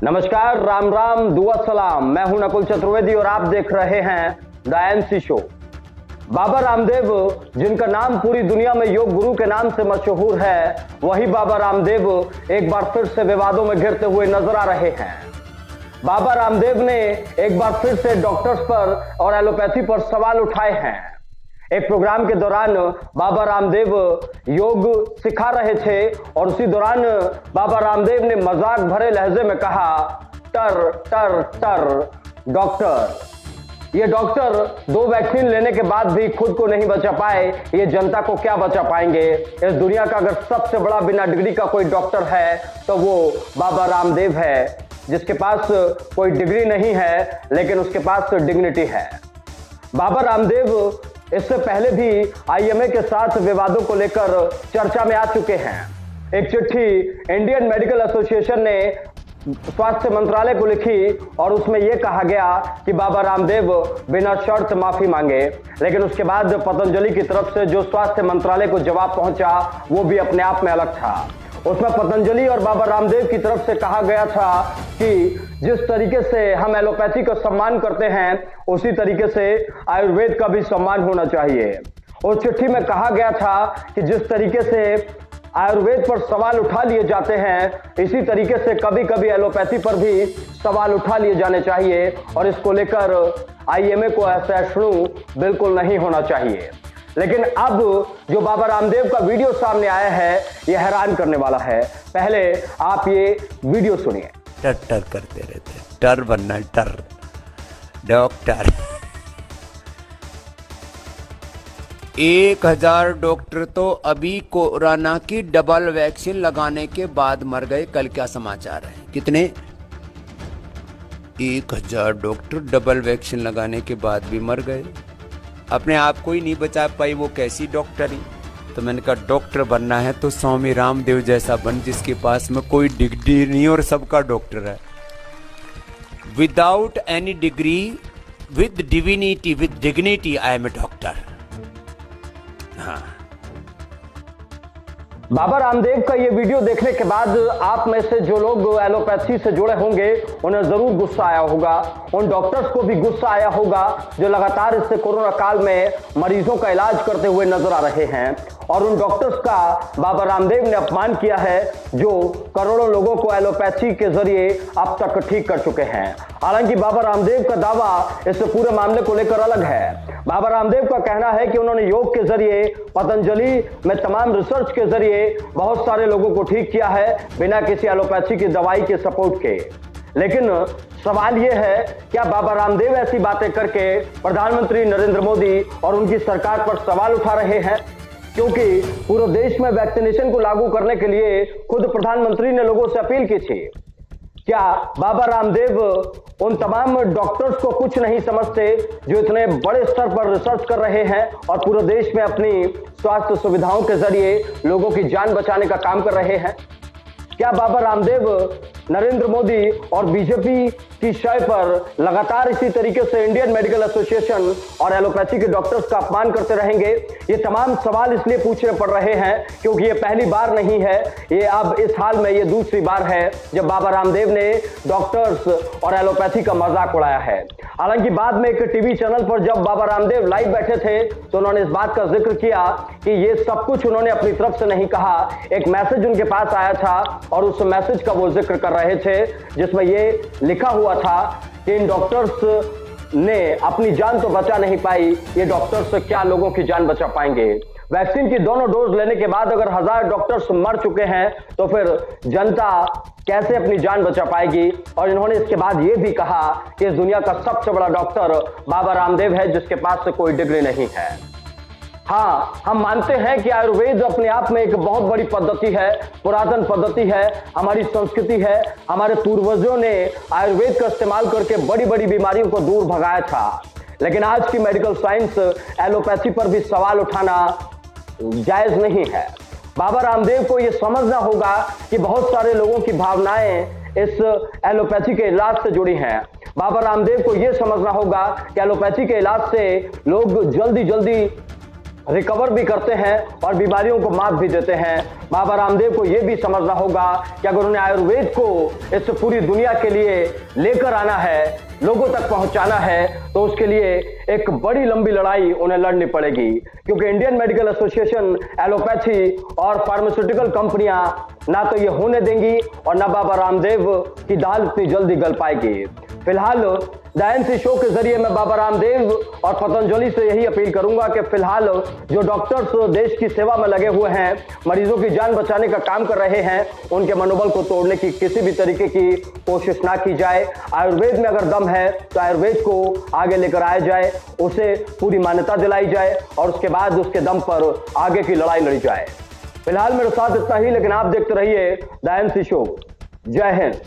नमस्कार, राम राम, दुआ सलाम। मैं हूं नकुल चतुर्वेदी और आप देख रहे हैं the MC show. Baba Ramdev, जिनका नाम पूरी दुनिया में योग गुरु के नाम से मशहूर है, वही बाबा रामदेव एक बार फिर से विवादों में घिरते हुए नजर आ रहे हैं। बाबा रामदेव ने एक बार फिर से डॉक्टर्स पर और एलोपैथी पर सवाल उठाए हैं। एक प्रोग्राम के दौरान बाबा रामदेव योग सिखा रहे थे और उसी दौरान बाबा रामदेव ने मजाक भरे लहजे में कहा, टर टर टर डॉक्टर। ये डॉक्टर 2 वैक्सीन लेने के बाद भी खुद को नहीं बचा पाए, ये जनता को क्या बचा पाएंगे। इस दुनिया का अगर सबसे बड़ा बिना डिग्री का कोई डॉक्टर है तो वो बाबा रामदेव है, जिसके पास कोई डिग्री नहीं है लेकिन उसके पास डिग्निटी है। बाबा रामदेव इससे पहले भी आईएमए के साथ विवादों को लेकर चर्चा में आ चुके हैं। एक चिट्ठी इंडियन मेडिकल एसोसिएशन ने स्वास्थ्य मंत्रालय को लिखी और उसमें यह कहा गया कि बाबा रामदेव बिना शर्त माफी मांगे, लेकिन उसके बाद पतंजलि की तरफ से जो स्वास्थ्य मंत्रालय को जवाब पहुंचा वो भी अपने आप में अलग था। उसमें पतंजलि और बाबा रामदेव की तरफ से कहा गया था कि जिस तरीके से हम एलोपैथी का सम्मान करते हैं उसी तरीके से आयुर्वेद का भी सम्मान होना चाहिए। उस चिट्ठी में कहा गया था कि जिस तरीके से आयुर्वेद पर सवाल उठा लिए जाते हैं इसी तरीके से कभी कभी एलोपैथी पर भी सवाल उठा लिए जाने चाहिए और इसको लेकर आईएमए को असहिष्णु बिल्कुल नहीं होना चाहिए। लेकिन अब जो बाबा रामदेव का वीडियो सामने आया है यह हैरान करने वाला है। पहले आप ये वीडियो सुनिए। टर टर करते रहते, टर बनना, टर डॉक्टर। 1000 डॉक्टर तो अभी कोरोना की डबल वैक्सीन लगाने के बाद मर गए। कल क्या समाचार है? कितने? 1000 डॉक्टर डबल वैक्सीन लगाने के बाद भी मर गए। अपने आप को ही नहीं बचा पाई, वो कैसी डॉक्टरी। तो मैंने कहा डॉक्टर बनना है तो स्वामी रामदेव जैसा बन, जिसके पास में कोई डिग्री नहीं और सबका डॉक्टर है। Without any degree, with divinity, with dignity, I am a doctor. हाँ, बाबा रामदेव का ये वीडियो देखने के बाद आप में से जो लोग एलोपैथी से जुड़े होंगे उन्हें जरूर गुस्सा आया होगा। उन डॉक्टर्स को भी गुस्सा आया होगा जो लगातार इससे कोरोना काल में मरीजों का इलाज करते हुए नजर आ रहे हैं। और उन डॉक्टर्स का बाबा रामदेव ने अपमान किया है जो करोड़ों लोगों को एलोपैथी के जरिए अब तक ठीक कर चुके हैं। हालांकि बाबा रामदेव का दावा इस पूरे मामले को लेकर अलग है। बाबा रामदेव का कहना है कि उन्होंने योग के जरिए, पतंजलि में तमाम रिसर्च के जरिए बहुत सारे लोगों को ठीक किया है बिना किसी एलोपैथी की दवाई के सपोर्ट के। लेकिन सवाल यह है, क्या बाबा रामदेव ऐसी बातें करके प्रधानमंत्री नरेंद्र मोदी और उनकी सरकार पर सवाल उठा रहे हैं? क्योंकि पूरे देश में वैक्सीनेशन को लागू करने के लिए खुद प्रधानमंत्री ने लोगों से अपील की थी। क्या बाबा रामदेव उन तमाम डॉक्टर्स को कुछ नहीं समझते जो इतने बड़े स्तर पर रिसर्च कर रहे हैं और पूरे देश में अपनी स्वास्थ्य सुविधाओं के जरिए लोगों की जान बचाने का काम कर रहे हैं? क्या बाबा रामदेव नरेंद्र मोदी और बीजेपी की शय पर लगातार इसी तरीके से इंडियन मेडिकल एसोसिएशन और एलोपैथी के डॉक्टर्स का अपमान करते रहेंगे? ये तमाम सवाल इसलिए पूछने पड़ रहे हैं क्योंकि ये पहली बार नहीं है, ये अब इस हाल में ये दूसरी बार है जब बाबा रामदेव ने डॉक्टर्स और एलोपैथी का मजाक उड़ाया है। हालांकि बाद में एक टीवी चैनल पर जब बाबा रामदेव लाइव बैठे थे तो उन्होंने इस बात का जिक्र किया कि ये सब कुछ उन्होंने अपनी तरफ से नहीं कहा। एक मैसेज उनके पास आया था और उस मैसेज का वो जिक्र कर रहे थे जिसमें ये लिखा हुआ था कि इन डॉक्टर्स ने अपनी जान तो बचा नहीं पाई, ये डॉक्टर्स क्या लोगों की जान बचा पाएंगे। वैक्सीन की दोनों डोज लेने के बाद अगर 1000 डॉक्टर्स मर चुके हैं तो फिर जनता कैसे अपनी जान बचा पाएगी? और इन्होंने इसके बाद यह भी कहा कि इस दुनिया का सबसे बड़ा डॉक्टर बाबा रामदेव है जिसके पास से कोई डिग्री नहीं है। हाँ, हम मानते हैं कि आयुर्वेद अपने आप में एक बहुत बड़ी पद्धति है, पुरातन पद्धति है, हमारी संस्कृति है। हमारे पूर्वजों ने आयुर्वेद का इस्तेमाल करके बड़ी बड़ी बीमारियों को दूर भगाया था। लेकिन आज की मेडिकल साइंस एलोपैथी पर भी सवाल उठाना जायज नहीं है। बाबा रामदेव को यह समझना होगा कि बहुत सारे लोगों की भावनाएं इस एलोपैथी के इलाज से जुड़ी हैं। बाबा रामदेव को यह समझना होगा कि एलोपैथी के इलाज से लोग जल्दी जल्दी रिकवर भी करते हैं और बीमारियों को मात भी देते हैं। बाबा रामदेव को यह भी समझना होगा कि अगर उन्हें आयुर्वेद को इस पूरी दुनिया के लिए लेकर आना है, लोगों तक पहुंचाना है, तो उसके लिए एक बड़ी लंबी लड़ाई उन्हें लड़नी पड़ेगी, क्योंकि इंडियन मेडिकल एसोसिएशन, एलोपैथी और फार्मास्यूटिकल कंपनियां ना तो ये होने देंगी और ना बाबा रामदेव की दाल इतनी जल्दी गल पाएगी। फिलहाल द एमसी शो के जरिए मैं बाबा रामदेव और पतंजलि से यही अपील करूंगा कि फिलहाल जो डॉक्टर्स देश की सेवा में लगे हुए हैं, मरीजों की जान बचाने का काम कर रहे हैं, उनके मनोबल को तोड़ने की किसी भी तरीके की कोशिश ना की जाए। आयुर्वेद में अगर दम है तो आयुर्वेद को आगे लेकर आया जाए, उसे पूरी मान्यता दिलाई जाए और उसके बाद उसके दम पर आगे की लड़ाई लड़ी जाए। फिलहाल मेरे साथ इतना ही, लेकिन आप देखते रहिए द एमसी शो। जय हिंद।